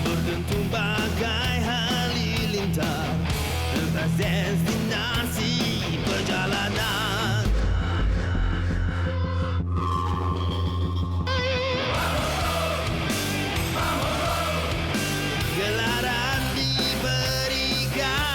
Berdentum bagai halilintar, destinasi perjalanan. Gelaran diberikan.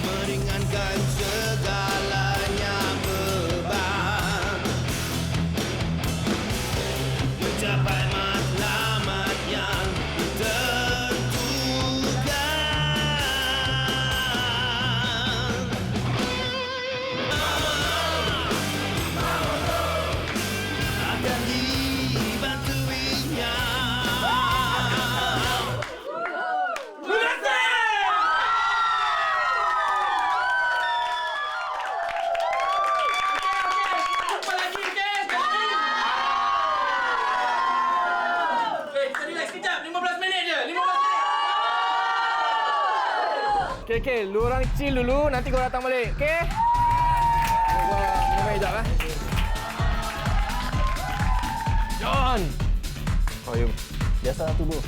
Meringankan segalanya beban, mencapai matlamat yang ditentukan. Akan dibantuinya. Okey, lu orang chill dulu, nanti kau datang balik, okey? Gua minum air sekejap, John! Oh, you. Biasa tu, bro.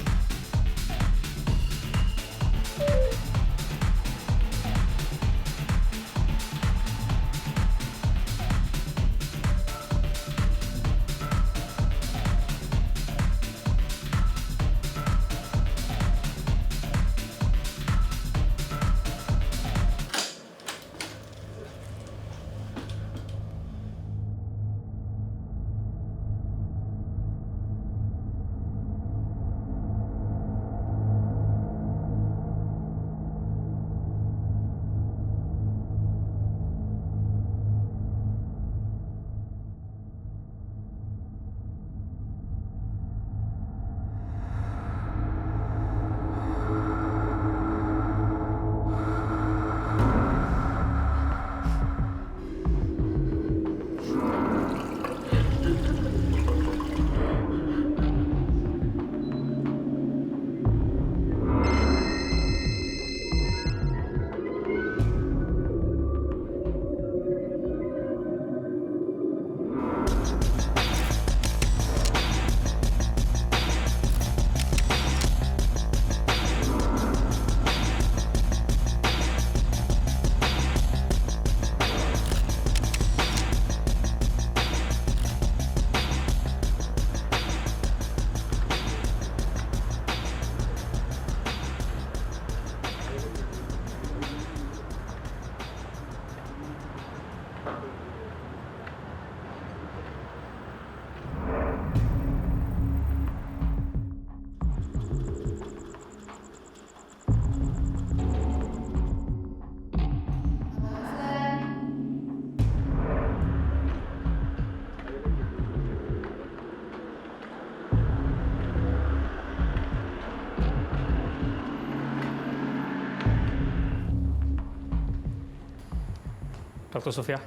Dr. Sofia.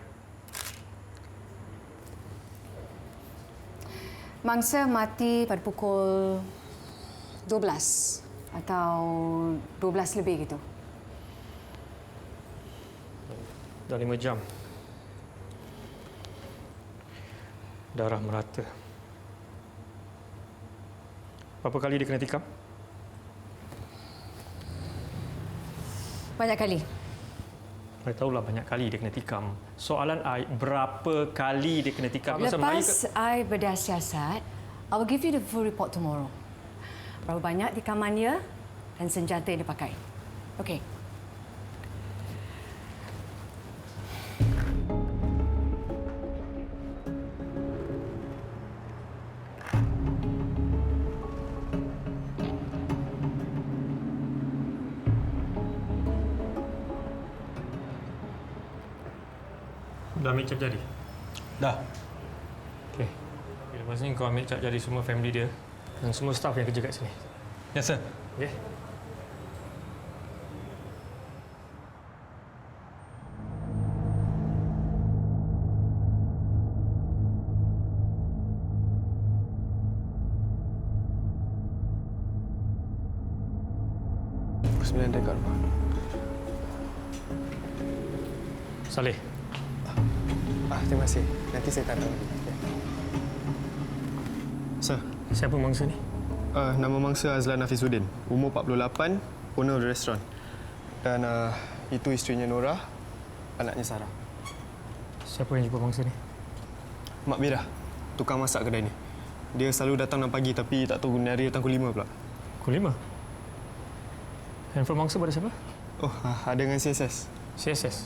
Mangsa mati pada pukul 12 atau 12 lebih gitu. Dah 5 jam. Darah merata. Berapa kali dia kena tikam? Banyak kali. Saya tahulah banyak kali dia kena tikam. Soalan I, berapa kali dia kena tikam? Pasal Melayu Lepas I bedah siasat, I will give you the full report tomorrow. Berapa banyak tikaman dia dan senjata yang dia pakai. Okey. dah ambil cap jari? Dah. Okey. Lepas ni kau ambil cap jari semua family dia dan semua staff yang kerja kat sini. Ya, sir. Okey? Sembilan rekod, Pak. Saleh, Terima kasih. Nanti saya tanda lagi. Sir, siapa mangsa ni? nama mangsa Azlan Hafizuddin. Umur 48, owner restoran. Dan itu isterinya Nora, anaknya Sarah. Siapa yang jumpa mangsa ni? Mak Bira, tukang masak kedai ni. Dia selalu datang 6 pagi tapi tak tahu ni hari datang pukul 5 pula. Pukul 5? Handphone mangsa pada siapa? Oh, ada dengan CSS. CSS?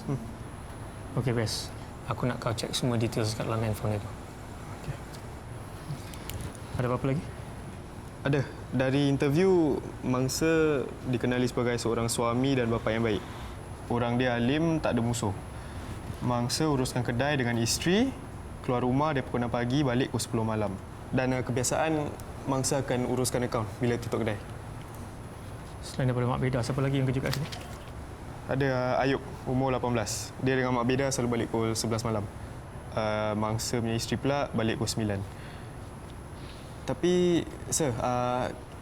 Okey, best. Aku nak kau cek semua details kat dalam handphone itu. Okey. Ada apa-apa lagi? Ada. Dari interview, mangsa dikenali sebagai seorang suami dan bapa yang baik. Orang dia alim, tak ada musuh. Mangsa uruskan kedai dengan isteri, keluar rumah dari pukul 6 pagi, balik pukul 10 malam. Dan kebiasaan, mangsa akan uruskan akaun bila tutup kedai. Selain daripada Mak Beda, siapa lagi yang kerja kat sini? Ada Ayub, umur 18. Dia dengan Mak Beda selalu balik pukul 11 malam. Mangsa punya isteri pula balik pukul 9. Tapi, sir,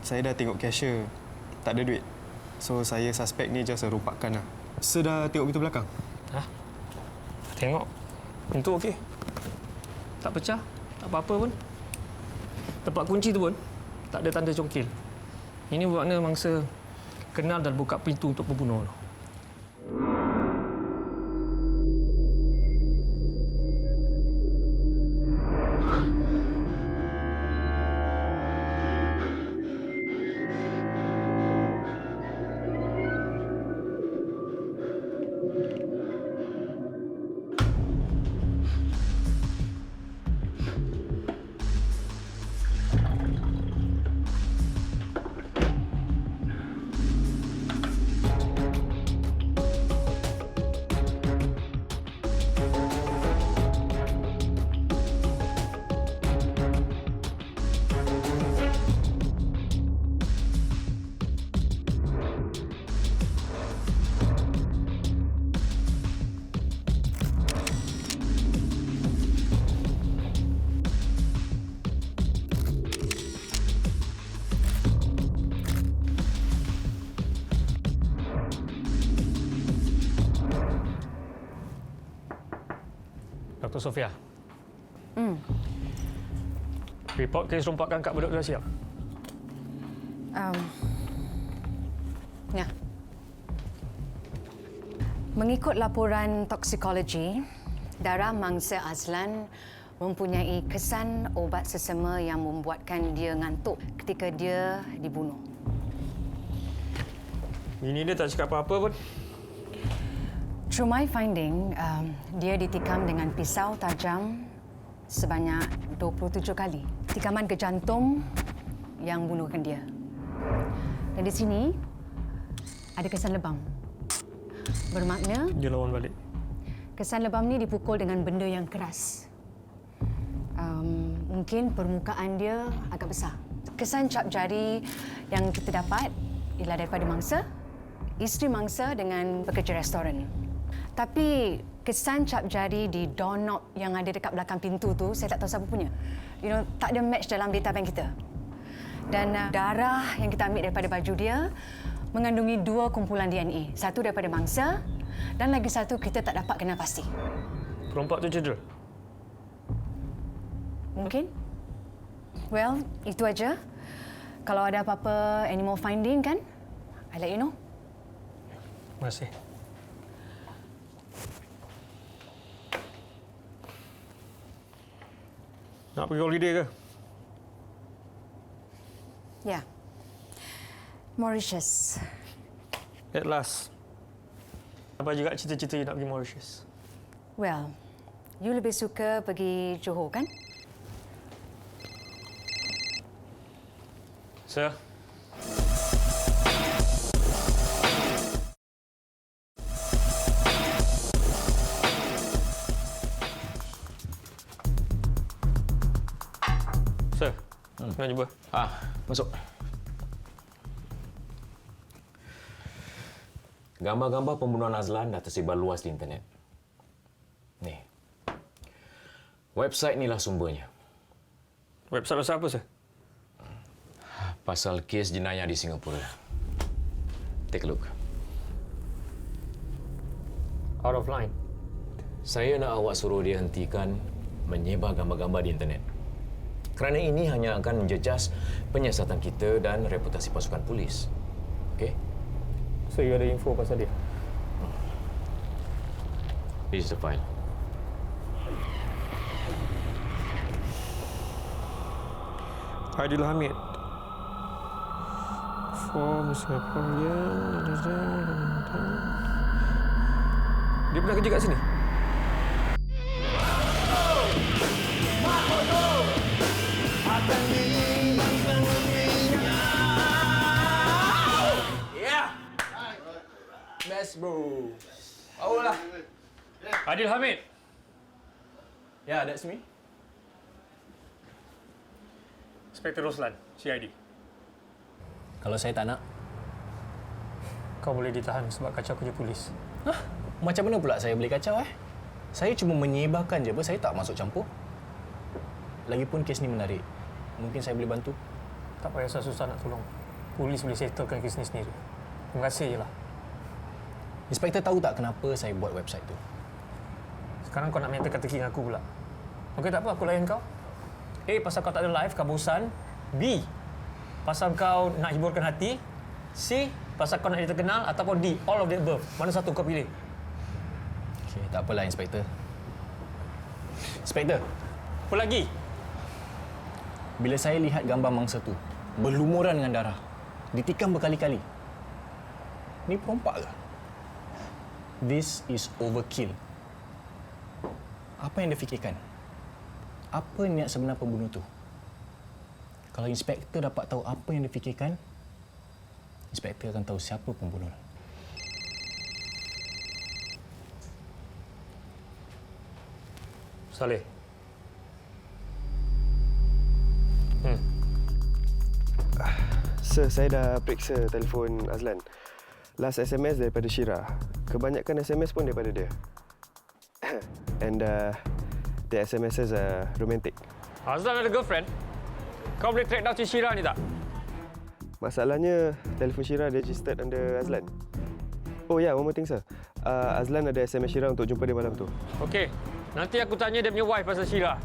saya dah tengok cashier. Tak ada duit. So, saya suspect ni just rompakan lah. Sir dah tengok pintu belakang? Ha? Tengok. Pintu okey. Tak pecah. Tak apa-apa pun. Tempat kunci tu pun tak ada tanda congkil. Ini bermakna mangsa kenal dan buka pintu untuk pembunuh. Dr. Sofia. Report kes rompakan Kak Bedok dah siap? Ya. Mengikut laporan toksikologi, darah mangsa Azlan mempunyai kesan obat sesama yang membuatkan dia ngantuk ketika dia dibunuh. Bini dia tak cakap apa-apa pun. Through my finding, dia ditikam dengan pisau tajam sebanyak 27 kali. Tikaman ke jantung yang bunuhkan dia. Dan di sini ada kesan lebam. Bermakna Dia lawan balik. kesan lebam ni dipukul dengan benda yang keras. Mungkin permukaan dia agak besar. Kesan cap jari yang kita dapat ialah daripada mangsa, isteri mangsa dengan pekerja restoran. Tapi kesan cap jari di doorknob yang ada dekat belakang pintu tu, saya tak tahu siapa punya. Tak ada match dalam data bank kita. Dan darah yang kita ambil daripada baju dia mengandungi 2 kumpulan DNA. Satu daripada mangsa dan lagi satu kita tak dapat kenal pasti. Perompak tu cedera? Mungkin. Well, itu aja. Kalau ada apa-apa, any more finding kan, I let you know. Terima kasih. Nak pergi holiday ke? Ya. Yeah. Mauritius. At last. Apa juga cita-cita you nak pergi Mauritius? Well, you lebih suka pergi Johor kan? Sir? Sir, nak jumpa. Masuk. Gambar-gambar pembunuhan Azlan dah tersebar luas di internet. Ni. Website inilah sumbernya. Website pasal apa, sir? Pasal kes jenayah di Singapura. Take a look. Out of line. Saya nak awak suruh dia hentikan menyebar gambar-gambar di internet. Kerana ini hanya akan menjejas penyiasatan kita dan reputasi pasukan polis. Okey? So, you ada info pasal dia? This is the file. Aidil Hamid. Form Singaporean. Dia pernah kerja kat sini? Akan dihilangkan lebihnya. Best bro. Power lah. Aidil Hamid. Yeah, that's me. Inspektor Roslan, CID. Kalau saya tak nak, Kau boleh ditahan sebab kacau kerja polis. macam mana pula saya boleh kacau Saya cuma menyebarkan je, saya tak masuk campur. Lagipun kes ni menarik. Mungkin saya boleh bantu. Tak payah susah-susah nak tolong. Polis boleh settlekan kes ni sendiri. Terima kasih je lah. Inspektor tahu tak kenapa saya buat website tu? Sekarang kau nak main teka-teki dengan aku pula. Okey, tak apa, aku layan kau. A, pasal kau tak ada live, kau bosan. B, pasal kau nak hiburkan hati. C, pasal kau nak jadi terkenal. Ataupun D, all of the above. Mana satu kau pilih? Okey, tak apalah Inspektor. Inspektor, Apa lagi? bila saya lihat gambar mangsa tu berlumuran dengan darah, ditikam berkali-kali. Ni perompak ke? This is overkill. Apa yang dia fikirkan? Apa niat sebenar pembunuh tu? Kalau inspektor dapat tahu apa yang dia fikirkan, inspektor akan tahu siapa pembunuh. Saleh. Sir, saya dah periksa telefon Azlan. Last SMS daripada Syira. Kebanyakan SMS pun daripada dia. And the SMSs are romantic. Azlan ada girlfriend? Kau boleh track down si Syira ni tak? Masalahnya, telefon Syira registered under Azlan. Oh ya, yeah, one more thing, sir. Azlan ada SMS Syira untuk jumpa dia malam tu. Okey. Nanti aku tanya dia punya wife pasal Syira.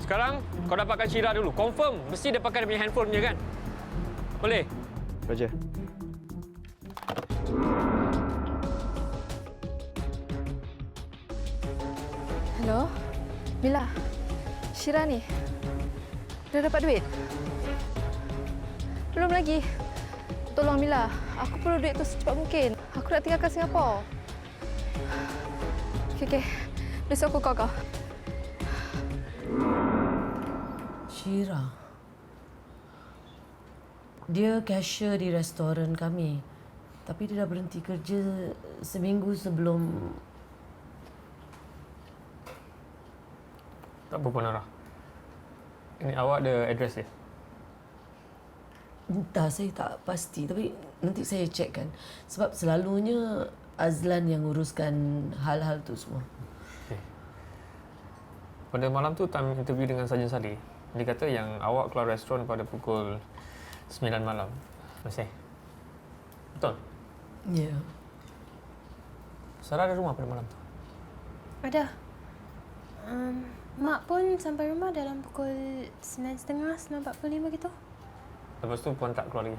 Sekarang, kau dapatkan Syira dulu. Confirm. Mesti dia pakai dia punya handphone punya kan? Boleh? Roger. Hello, Mila. Syira ni. Dah dapat duit? Belum lagi. Tolong Mila, aku perlu duit tu secepat mungkin. Aku nak tinggalkan Singapura. Okey. Besok aku call kau. Syira. Dia cashier di restoran kami. Tapi dia dah berhenti kerja seminggu sebelum... Tak apa pun, Nara. Ini awak ada address dia? Entah, saya tak pasti. Tapi nanti saya cekkan. Sebab selalunya Azlan yang uruskan hal-hal tu semua. Okay. Pada malam tu, time interview dengan Sarjan Saleh, dia kata yang awak keluar restoran pada pukul 9 malam. Masih? Betul? Ya. Sarah ada rumah pada malam tu? Ada. Mak pun sampai rumah dalam pukul 9.30, 9.45 gitu. Lepas tu Puan tak keluar lagi?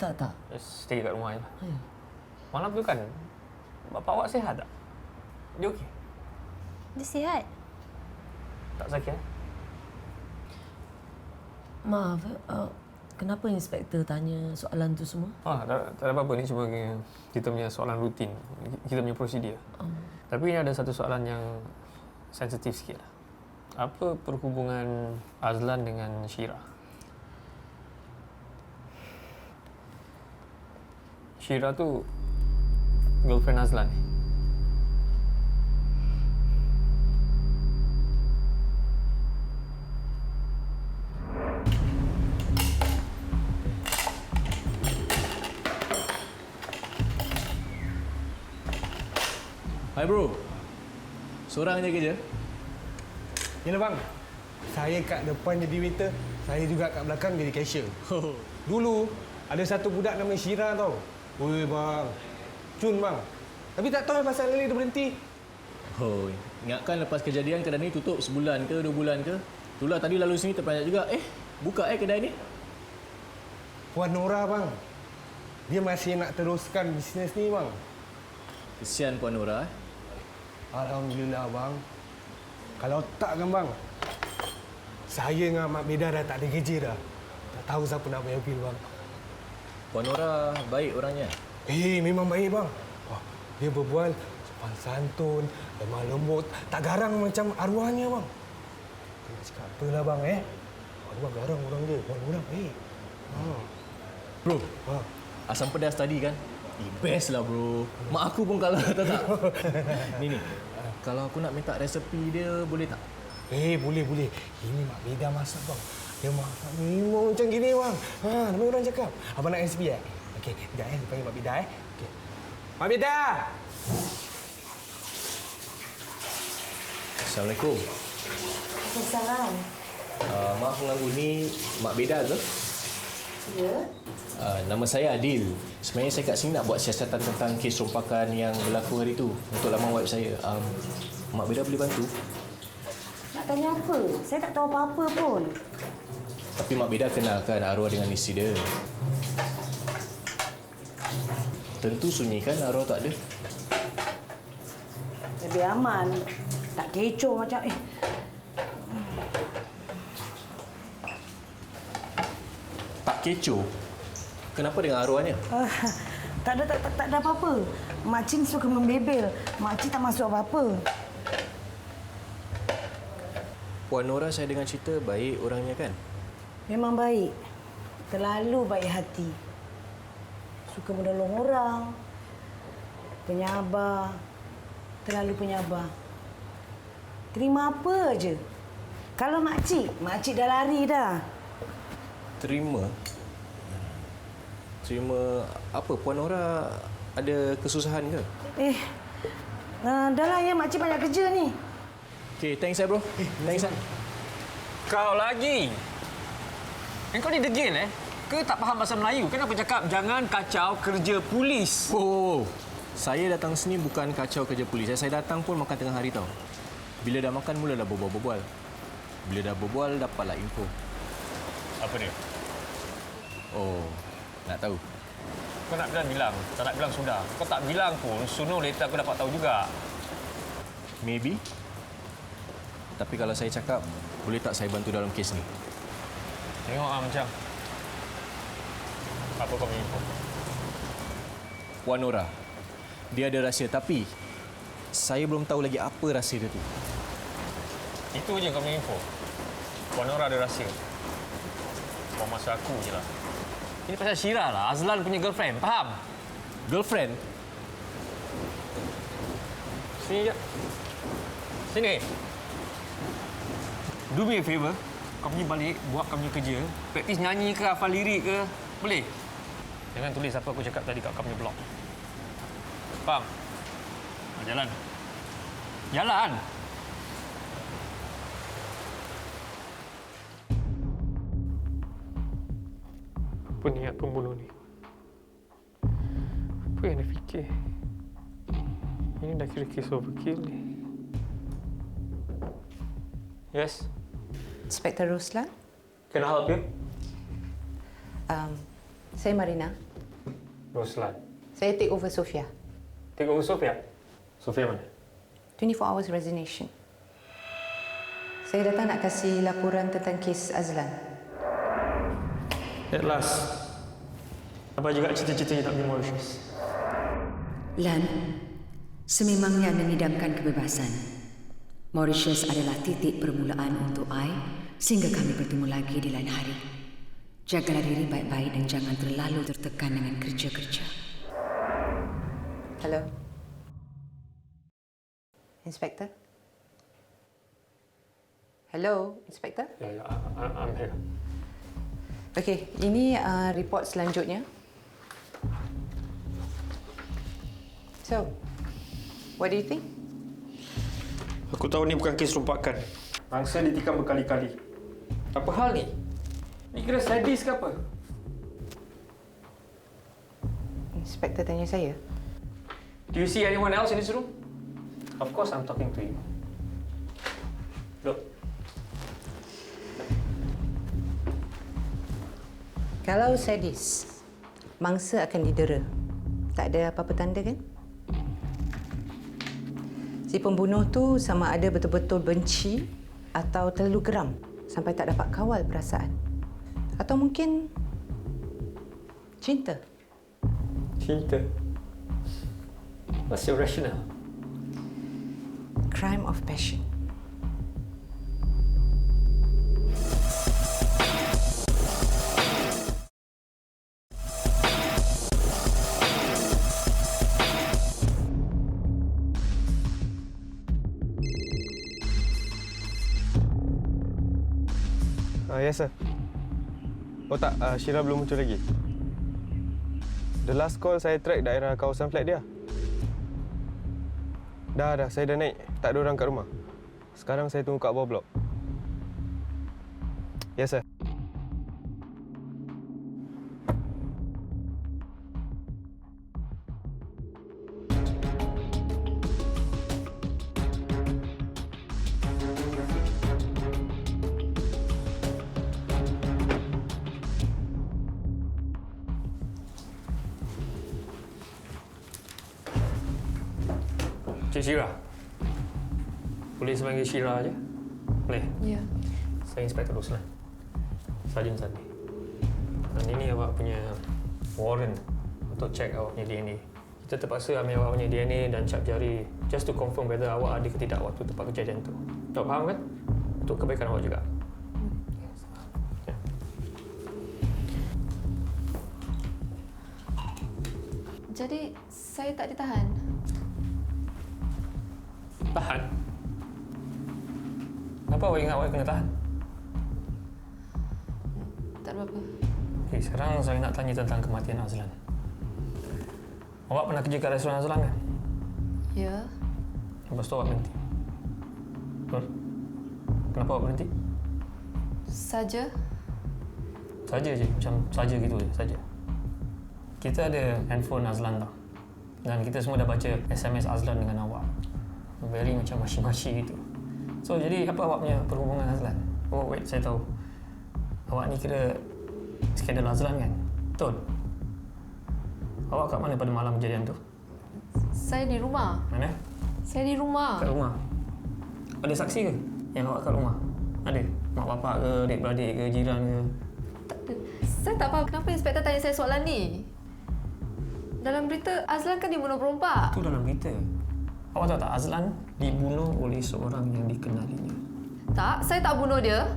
Tak. Just stay kat rumah je. Ya. Malam tu kan, bapak awak sihat tak? Dia okey? Dia sihat. Tak sakit? Maaf, kenapa inspektor tanya soalan tu semua? Tak ada apa-apa. Ni cuma kita punya soalan rutin. Kita punya prosedur. Tapi ini ada satu soalan yang sensitif sikit lah. Apa perhubungan Azlan dengan Syira? Syira tu girlfriend Azlan ni. Hai bro. Seorang je kerja? Yalah bang, saya kat depan jadi waiter, saya juga kat belakang jadi cashier. Dulu ada satu budak nama Syira tau. Oi bang, cun bang. Tapi tak tahu pasal lele dia berhenti. Oh, ingatkan lepas kejadian kedai ni tutup sebulan ke 2 bulan ke? Itulah tadi lalu sini terperanjat juga. Buka kedai ni? Puan Nora bang, dia masih nak teruskan bisnes ni bang. Kesian Puan Nora. Alhamdulillah bang. Kalau tak kan bang, saya dengan Mak Beda dah tak ada kerja dah. Tak tahu siapa nak bayar bil bang. Puan Nora baik orangnya. Memang baik bang. Wah, dia berbual sopan santun, lemah lembut, tak garang macam arwahnya bang. Nak cakap apalah bang Arwah garang orang dia, orang baik. Bro, asam pedas tadi kan? Best lah bro. Mak aku pun kalah tak. Ni. Kalau aku nak minta resepi dia boleh tak? Boleh. Ini Mak Beda masak bang. Dia masak memang macam gini bang. Namanya orang cakap. Abang nak resipi Okey, sekejap saya panggil Mak Beda Okey. Mak Beda! Assalamualaikum. Salam. Maaf mengganggu, ni Mak Beda ke? Ya. Nama saya Adil. Sebenarnya saya kat sini nak buat siasatan tentang kes rompakan yang berlaku hari tu untuk laman web saya. Mak Beda boleh bantu? Nak tanya apa? Saya tak tahu apa-apa pun. Tapi Mak Beda kenalkan arwah dengan isteri dia. Tentu sunyi kan arwah tak ada? Lebih aman. Tak kecoh macam Tak kecoh? Kenapa dengan arwahnya? Tak ada apa-apa. Mak Cing suka membebel. Mak Cing tak masuk apa-apa. Puan Nora saya dengar cerita baik orangnya kan? Memang baik. Terlalu baik hati. Suka menolong orang. Penyabar. Terlalu penyabar. Terima apa aja. Kalau Mak Cik dah lari dah. Terima apa? Puan Nora ada kesusahan ke? Dah lah ya, Mak Cik banyak kerja ni. Okey, thanks bro. Thanks. Kau lagi? Kau ni degil Ke tak faham bahasa Melayu? Kenapa cakap jangan kacau kerja polis? Oh. Saya datang sini bukan kacau kerja polis. Saya datang pun makan tengah hari tau. Bila dah makan mulalah berbual-berbual. Bila dah berbual dapatlah info. Apa dia? Oh, nak tahu? Kau nak bilang. Tak nak bilang sudah. Kau tak bilang pun, sooner or later aku dapat tahu juga. Maybe. Tapi kalau saya cakap, boleh tak saya bantu dalam kes ni? Tengok macam. Apa kau punya info? Puan Nora, dia ada rahsia tapi saya belum tahu lagi apa rahsia dia tu. Itu je kau punya info. Puan Nora ada rahsia. Kau masa aku je lah. Ini pasal Syira lah. Azlan punya girlfriend. Faham? Girlfriend? Sini je. Sini. Do me a favour. Kau pergi balik, buat kau punya kerja. Praktis nyanyi ke, hafal lirik ke. Boleh? Jangan tulis apa aku cakap tadi kat kau punya blog. Faham? Jalan. Jalan! Apa niat pembunuh ni? Apa yang dia fikir? Ini dah kira kes overkill ni. Yes. Inspektor Ruslan. Can I help you? Saya Marina. Roslan. Saya take over Sofia. Take over Sofia. Sofia mana? 24 hours resignation. Saya datang nak kasih laporan tentang kes Azlan. At last. Apa juga cita-citanya tak pergi Mauritius? Lan, sememangnya anda mengidamkan kebebasan. Mauritius adalah titik permulaan untuk I sehingga kami bertemu lagi di lain hari. Jagalah diri baik-baik dan jangan terlalu tertekan dengan kerja-kerja. Hello. Inspektor? Hello, Inspektor? Ya, I'm here. Okey, ini report selanjutnya. So, what do you think? Aku tahu ni bukan kes rompakan. Mangsa ditikam berkali-kali. Apa hal ni? Ni kira sadis ke apa? Inspektor tanya saya. Do you see anyone else in this room? Of course I'm talking to you. Look. Kalau sadis, mangsa akan didera. Tak ada apa-apa tanda kan? Si pembunuh tu sama ada betul-betul benci atau terlalu geram sampai tak dapat kawal perasaan. Atau mungkin cinta. Cinta. What's your rationale? Crime of passion. Yes, sir. Oh tak, Syira belum muncul lagi. The last call saya track daerah kawasan flat dia. Dah, saya dah naik. Tak ada orang kat rumah. Sekarang saya tunggu kat bawah blok. Yes, sir. Cik Syira. Boleh saya panggil Syira aja? Boleh? Ya. Saya Inspektor Ruslan. Sarjan Sandi. Dan ini awak punya warrant untuk cek awak punya DNA. Kita terpaksa ambil awak punya DNA dan cap jari just to confirm whether awak ada ke tidak waktu tempat kejadian tu. Awak faham kan? Untuk kebaikan awak juga. Ya. Jadi, saya tak ditahan? Tahan? Kenapa awak ingat awak kena tahan? Tak ada apa. Okay, sekarang saya nak tanya tentang kematian Azlan. Awak pernah kerja kat restoran Azlan kan? Ya. Lepas tu awak berhenti. Betul? Kenapa awak berhenti? Saja. Saja je, macam saja gitu je, saja. Kita ada handphone Azlan tau. Dan kita semua dah baca SMS Azlan dengan awak. Very macam mashi-mashi gitu. So, jadi apa awak punya perhubungan Azlan? Oh, wait, saya tahu. Awak ni kira skandal Azlan kan? Betul? Awak kat mana pada malam kejadian tu? Saya di rumah. Mana? Saya di rumah. Kat rumah. Ada saksi ke yang awak kat rumah? Ada? Mak bapak ke, adik-beradik ke, jiran ke? Tak ada. Saya tak faham kenapa inspektor tanya saya soalan ni. Dalam berita, Azlan kan dibunuh perompak. Itu dalam berita. Awak tahu tak, Azlan dibunuh oleh seorang yang dikenalinya. Tak, saya tak bunuh dia.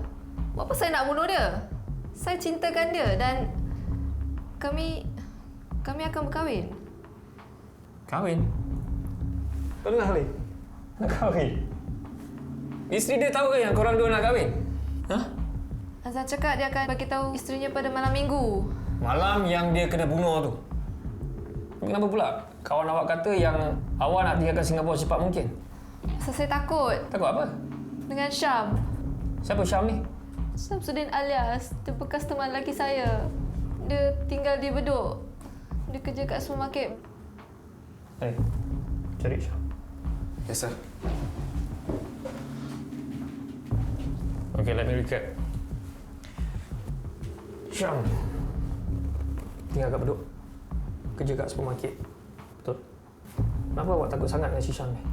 Buat apa saya nak bunuh dia? Saya cintakan dia dan kami akan berkahwin. Kahwin? Kau dengar Halil? Nak kahwin? Isteri dia tahu ke yang korang dua nak kahwin? Hah? Azlan cakap dia akan bagi tahu isterinya pada malam minggu. Malam yang dia kena bunuh tu. Kenapa pula kawan awak kata yang awak nak tinggalkan Singapura secepat mungkin? Pasal saya takut. Takut apa? Dengan Syam. Siapa Syam ni? Syamsuddin alias, dia bekas teman lelaki saya. Dia tinggal di Bedok. Dia kerja kat supermarket. Cari Syam. Yes, sir. Okay, let me recap. Syam tinggal kat Bedok, kerja kat supermarket. Betul? Kenapa awak takut sangat dengan si Syam ni?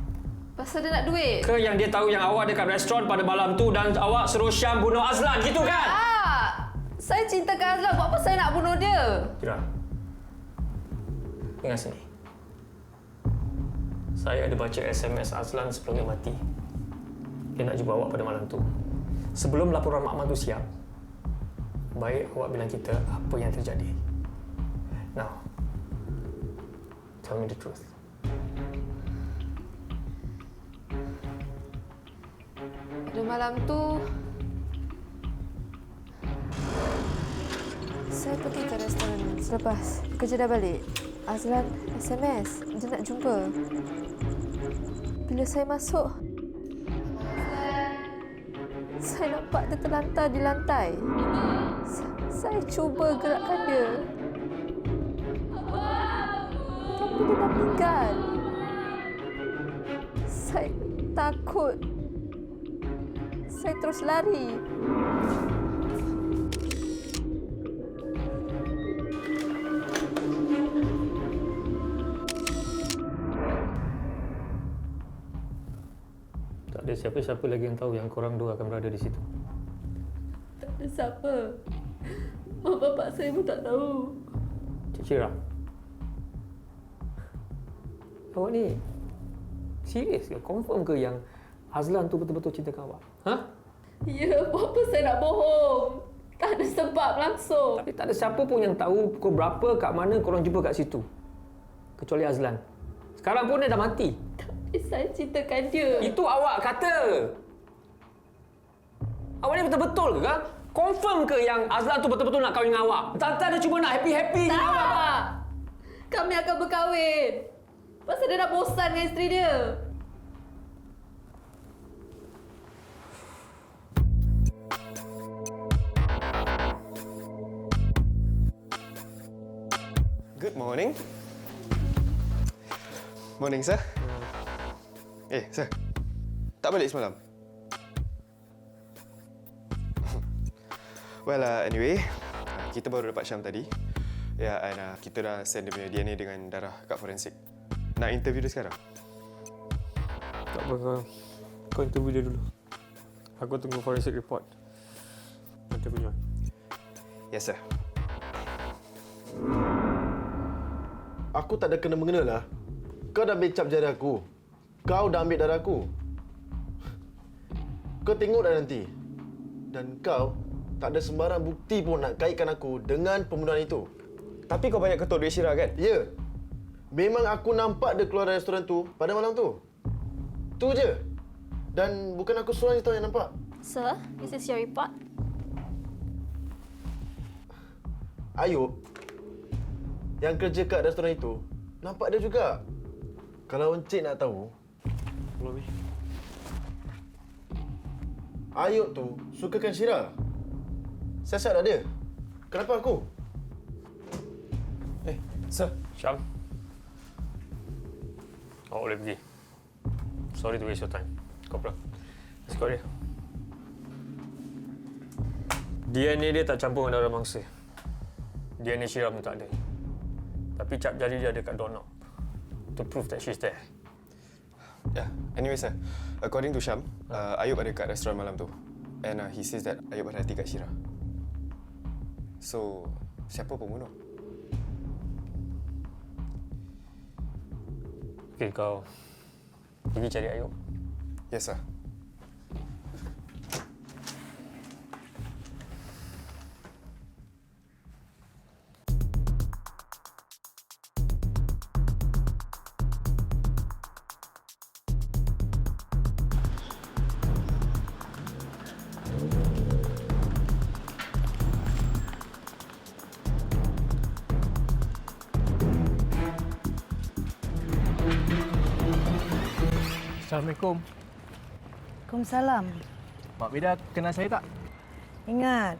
Pasal dia nak duit. Ke yang dia tahu yang awak dekat restoran pada malam tu dan awak suruh Syam bunuh Azlan, gitu kan? Saya cintakan Azlan. Buat apa saya nak bunuh dia? Kira. Dengar sini. Saya ada baca SMS Azlan sebelum dia mati. Dia nak jumpa awak pada malam tu. Sebelum laporan makmal tu siap, baik awak bilang kita apa yang terjadi. Now, tell me the truth. Pada malam tu, saya pergi ke restoran. Selepas kerja dah balik, Azlan SMS. Dia nak jumpa. Bila saya masuk, saya nampak dia terlantar di lantai. Saya cuba gerakkan dia. Tapi dia dah meninggal. Saya takut. Saya terus lari. Tak ada siapa-siapa lagi yang tahu yang korang dua akan berada di situ. Tak ada siapa. Mak bapak saya pun tak tahu. Cik Syirah, awak ni serius ke? Confirm ke yang Azlan tu betul-betul cintakan awak? Ha? Ya, apa saya nak bohong? Tak ada sebab langsung. Tapi tak ada siapa pun yang tahu pukul berapa, kat mana korang jumpa kat situ. Kecuali Azlan. Sekarang pun dia dah mati. Tapi saya cintakan dia. Itu awak kata. Awak ni betul-betul ke? Kan? Confirm ke yang Azlan tu betul-betul nak kahwin dengan awak? Tante dia cuma nak happy-happy dengan awak. Tak. Kami akan berkahwin. Pasal dia dah bosan dengan isteri dia. Good morning. Morning, sir. Sir. Tak balik semalam? Well, anyway, kita baru dapat Syam tadi. Ya, and kita dah send dia punya DNA dengan darah kat forensik. Nak interview dia sekarang? Tak apa, kau interview dia dulu. Aku tunggu forensic report. Nanti aku join. Yes, sir. Aku tak ada kena-mengena lah. Kau dah ambil cap jari aku. Kau dah ambil darah aku. Kau tengok dah nanti. Dan kau tak ada sembarang bukti pun nak kaitkan aku dengan pembunuhan itu. Tapi kau banyak ketuk duit Syirah, kan? Ya. Memang aku nampak dia keluar dari restoran tu pada malam tu. Tu je. Dan bukan aku seorang je tahu yang nampak. Sir, this is your report. Ayub yang kerja kat restoran itu, nampak dia juga. Kalau Encik nak tahu, Ayub tu sukakan Syirah. Siasat dah dia. Kenapa aku? Sir. Syam. Awak boleh pergi. Sorry to waste your time. Kau pulang. Escort dia. DNA dia tak campur dengan darah mangsa. DNA Syirah pun tak ada. Tapi cap jari dia ada kat doorknob. To prove that she's there. Yeah. Anyway, sir. According to Syam, Ayub ada kat restoran malam tu. And he says that Ayub berhati kat Syirah. So, siapa pembunuh? Okay, kau pergi cari Ayub. Yes, sir. Assalamualaikum. Waalaikumsalam. Mak Beda kenal saya tak? Ingat.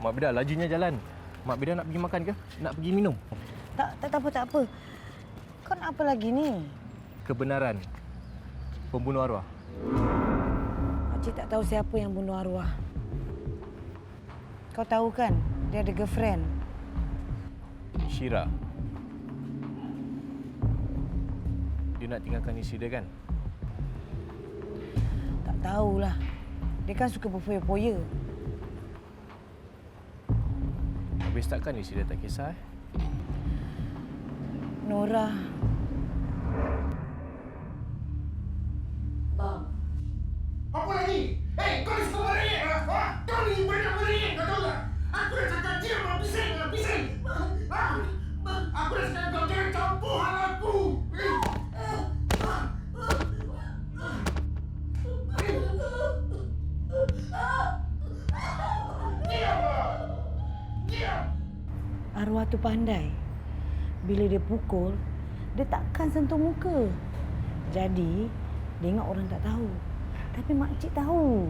Mak Beda lajunya jalan. Mak Beda nak pergi makan ke? Nak pergi minum? Tak apa. Kau nak apa lagi ni? Kebenaran. Pembunuh arwah. Makcik tak tahu siapa yang bunuh arwah. Kau tahu kan, dia ada girlfriend. Syira. Dia nak tinggalkan isteri dia kan? Tak tahulah. Dia kan suka berfoya-foya. Habis takkan isteri dia tak kisah Nora. Bang. Apa lagi? Hei, kau ni suka merengek lah. Kau ni banyak merengek, kau tahu tak? Aku dah cakap diam, bising. Aku dah cakap kau jangan campur hal aku. Arwah tu pandai. Bila dia pukul, dia takkan sentuh muka. Jadi, dia ingat orang tak tahu. Tapi makcik tahu.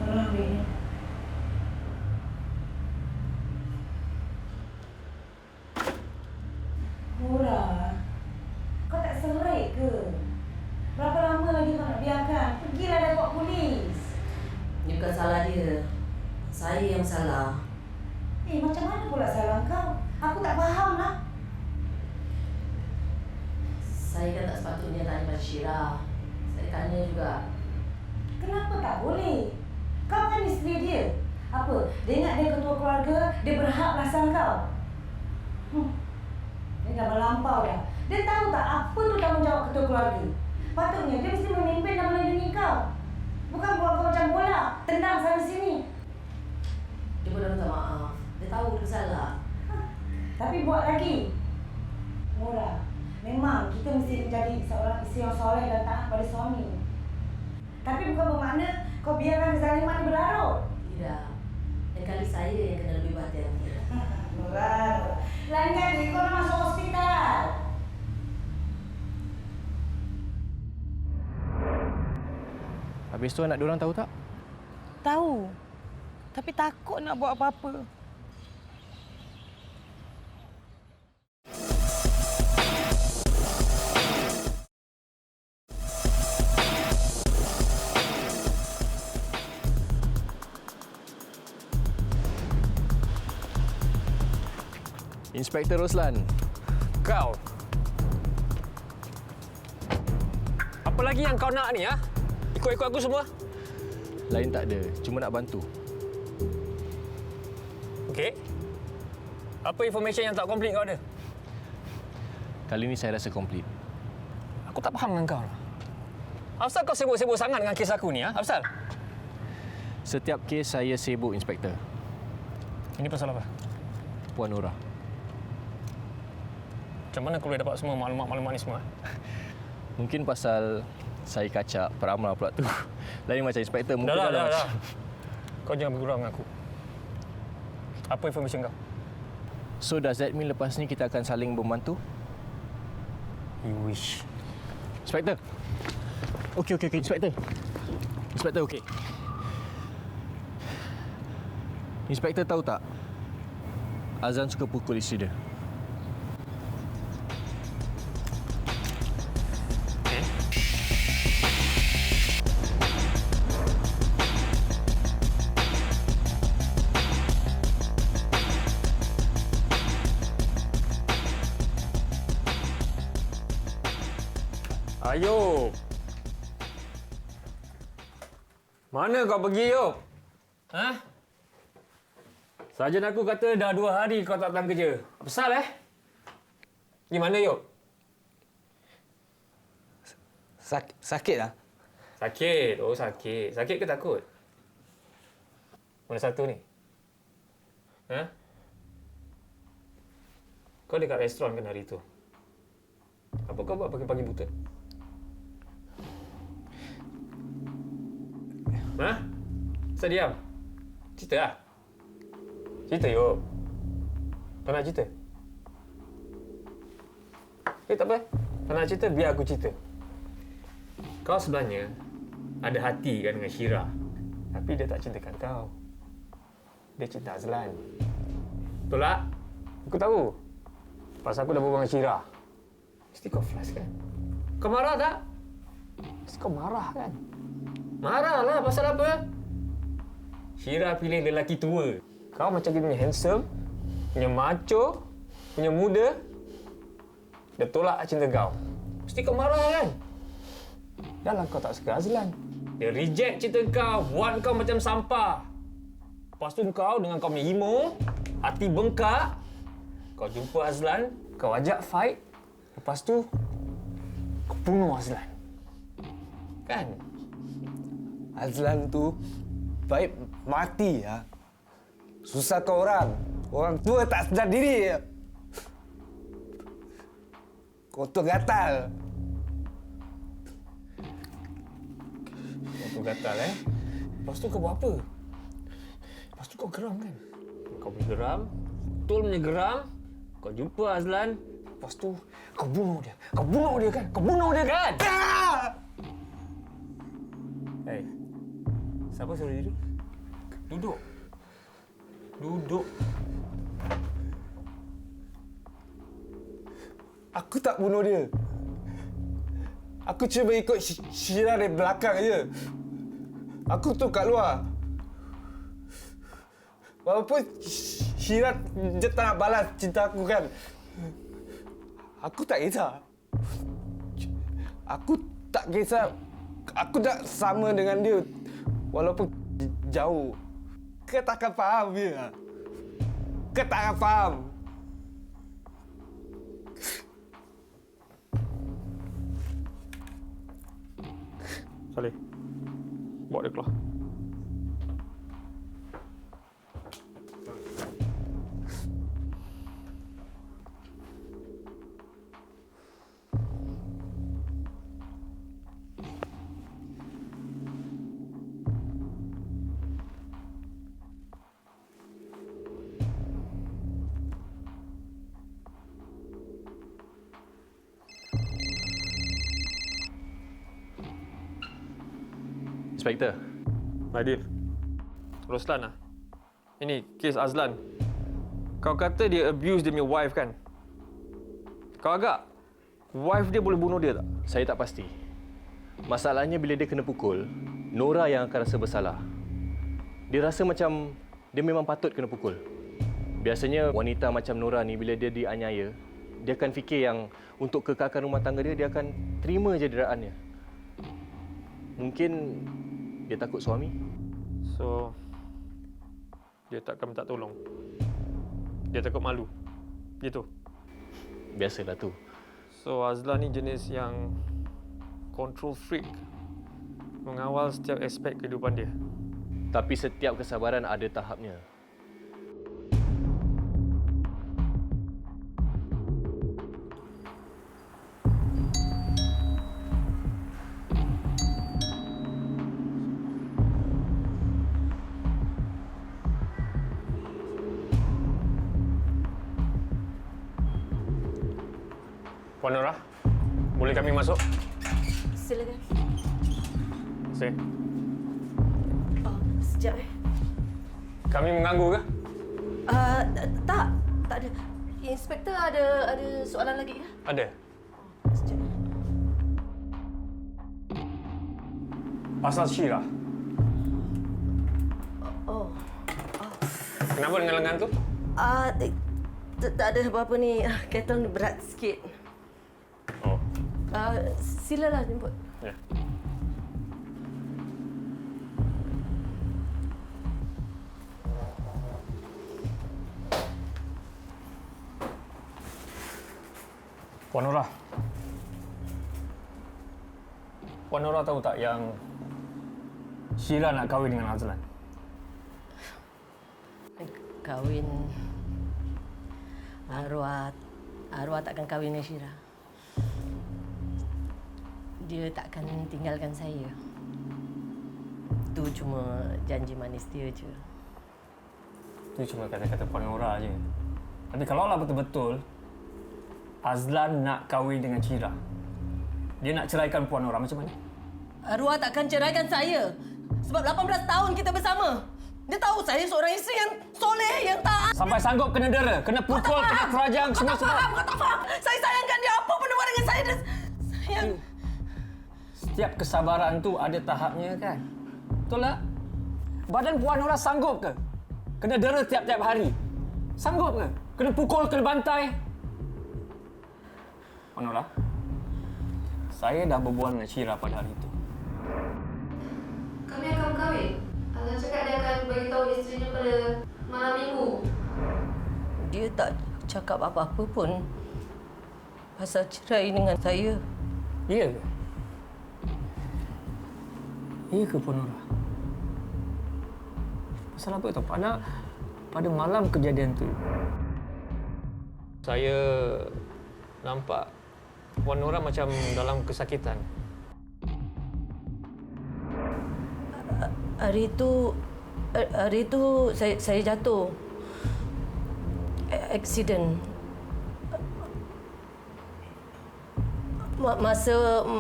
Orang dia. Nora, kau tak serik ke? Berapa lama lagi kau nak biarkan? Pergilah dah buat polis. Ini bukan salah dia. Saya yang salah. Macam mana pula salah kau? Aku tak faham lah. Saya kan tak sepatutnya tanya pada Syira. Saya tanya juga. Kenapa tak boleh? Kau kan isteri dia. Apa? Dia ingat dia ketua keluarga, dia berhak perasan kau. Dia dah melampau dah. Dia tahu tak apa tu tanggungjawab ketua keluarga? Patutnya dia mesti memimpin dan melindungi kau. Bukan buat kau macam bola, tendang sana sini. Dia pun dah minta maaf. Dia tahu dia salah. Tapi buat lagi. Nora, memang kita mesti menjadi seorang isteri yang soleh dan taat pada suami. Tapi bukan bermakna kau biarkan kezaliman berlarut. Tidak. Dan kali saya yang kena lebih berhati-hati. Nora, lain kali kau nak masuk hospital. Habis tu anak diorang tahu tak? Tahu. Tapi takut nak buat apa-apa. Inspektor Roslan. Kau. Apa lagi yang kau nak ni, ha? Ikut-ikut aku semua? Lain tak ada, cuma nak bantu. Okey. Apa information yang tak komplit kau ada? Kali ni saya rasa komplit. Aku tak faham dengan kau lah. Apasal kau sibuk-sibuk sangat dengan kes aku ni, ha? Apasal? Setiap kes saya sibuk, Inspektor. Ini pasal apa? Puan Nora. Macam mana kau boleh dapat semua maklumat-maklumat ni semua? Mungkin pasal saya kacak peramal pula tu. Lain macam Inspektor. Mungkin Dah. Kau jangan bergurau dengan aku. Apa information kau? So does that mean lepas ni kita akan saling membantu? You wish. Inspektor. Okey. Inspektor. Inspektor, okey. Inspektor tahu tak? Azan suka pukul isteri dia. Ayub. Mana kau pergi, Ayub? Ha? Sarjan aku kata dah 2 hari kau tak datang kerja. Apa pasal, Gimana, Ayub? Sakit lah. Sakit? Oh, sakit. Sakit ke takut? Mana satu ni? Ha? Kau dekat restoran kan hari tu? Apa kau buat pagi-pagi buta? Ha? Kenapa diam? Cerita lah. Cerita, Yop. Tak nak cerita? Tak apa. Tak nak cerita, biar aku cerita. Kau sebenarnya ada hati kan dengan Syira. Tapi dia tak cintakan kau. Dia cinta Azlan. Betul tak? Aku tahu. Pasal aku dah berbual dengan Syira. Mesti kau flash kan? Kau marah tak? Mesti kau marah kan? Marahlah pasal apa? Syira pilih lelaki tua. Kau macam dia punya handsome, punya macho, punya muda. Dia tolak cinta kau. Mesti kau marah kan? Dah lah kau tak suka Azlan. Dia reject cinta kau, buat kau macam sampah. Lepas tu kau dengan kau punya emo, hati bengkak. Kau jumpa Azlan, kau ajak fight. Lepas tu, kau bunuh Azlan. Kan? Azlan tu baik mati ya. Susah ke orang. Orang tua tak sedar diri. Kotor gatal. Kotor gatal Lepas tu kau buat apa? Lepas tu kau geram kan? Kau boleh geram, betul punya geram. Kau jumpa Azlan, lepas tu kau bunuh dia. Kau bunuh dia kan? Kau bunuh dia kan? Hei, siapa suruh diri? Duduk. Duduk. Aku tak bunuh dia. Aku cuma ikut Syira dari belakang aja. Aku tu kat luar. Walaupun Syira dia tak nak balas cinta aku kan. Aku tak kisah. Aku tak kisah. Aku tak sama dengan dia. Walaupun jauh. Kau takkan faham dia. Kau takkan faham. Saleh, bawa dia keluar. Inspektor. Adil. Roslan lah. Ini kes Azlan. Kau kata dia abuse dia punya wife kan? Kau agak wife dia boleh bunuh dia tak? Saya tak pasti. Masalahnya bila dia kena pukul, Nora yang akan rasa bersalah. Dia rasa macam dia memang patut kena pukul. Biasanya wanita macam Nora ni bila dia dianiaya, dia akan fikir yang untuk kekalakan rumah tangga dia, dia akan terima je deraannya. Mungkin dia takut suami. So, dia takkan minta tolong. Dia takut malu. Gitu. Biasalah tu. So, Azlan ni jenis yang control freak. Mengawal setiap aspek kehidupan dia. Tapi setiap kesabaran ada tahapnya. Puan Nora, boleh kami masuk? Silakan. Saya. Sekejap Kami mengganggu ke? Tak ada. Inspektor ada soalan lagi ke? Ada. Sekejap. Pasal Syira. Oh. Kenapa dengan lengan tu? Tak ada apa-apa ni. Kettle berat sikit. Oh. Silalah jemput. Ya. Puan Nora. Puan Nora tahu tak yang Syira nak kahwin dengan Azlan? Kahwin. Arwah takkan kahwin dengan Syira. Dia takkan tinggalkan saya. Itu cuma janji manis dia je. Itu cuma kata-kata Puan Nora je. Tapi kalaulah betul-betul Azlan nak kahwin dengan Syira, dia nak ceraikan Puan Nora macam mana? Arwah takkan ceraikan saya. Sebab 18 tahun kita bersama. Dia tahu saya seorang isteri yang soleh, yang taat. Sampai sanggup kena dera, kena pukul, kena kerajang, semua-semua. Kau tak faham. Saya sayangkan dia. Apa pun dia buat dengan saya. Dia sayang. setiap kesabaran tu ada tahapnya kan? Betul tak? Badan Puan Nora sanggup ke? Kena dera tiap-tiap hari. Sanggup ke? Kena pukul, kena bantai. Puan Nora, saya dah berbual dengan Syira pada hari itu. Kami akan berkahwin. Azlan cakap dia akan beritahu isterinya pada malam minggu. Dia tak cakap apa-apa pun pasal cerai dengan saya. Ya ke? Ya ke Puan Nora? Pasal apa tu? Pada malam kejadian tu, saya nampak Puan Nora macam dalam kesakitan. Hari itu saya jatuh. Aksiden.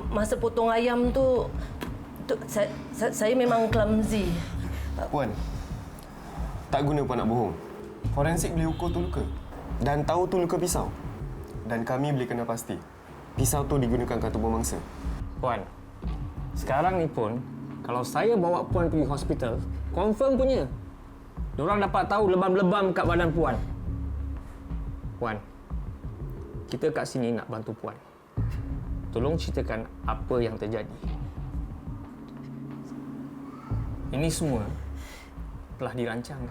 Masa potong ayam tu saya memang clumsy. Puan, tak guna Puan nak bohong. Forensik boleh ukur tu luka. Dan tahu tu luka pisau. Dan kami boleh kena pasti pisau tu digunakan kat tubuh mangsa. Puan, sekarang ni pun, kalau saya bawa Puan pergi hospital, confirm punya. Diorang dapat tahu lebam-lebam kat badan Puan. Puan, kita kat sini nak bantu Puan. Tolong ceritakan apa yang terjadi. Ini semua telah dirancang.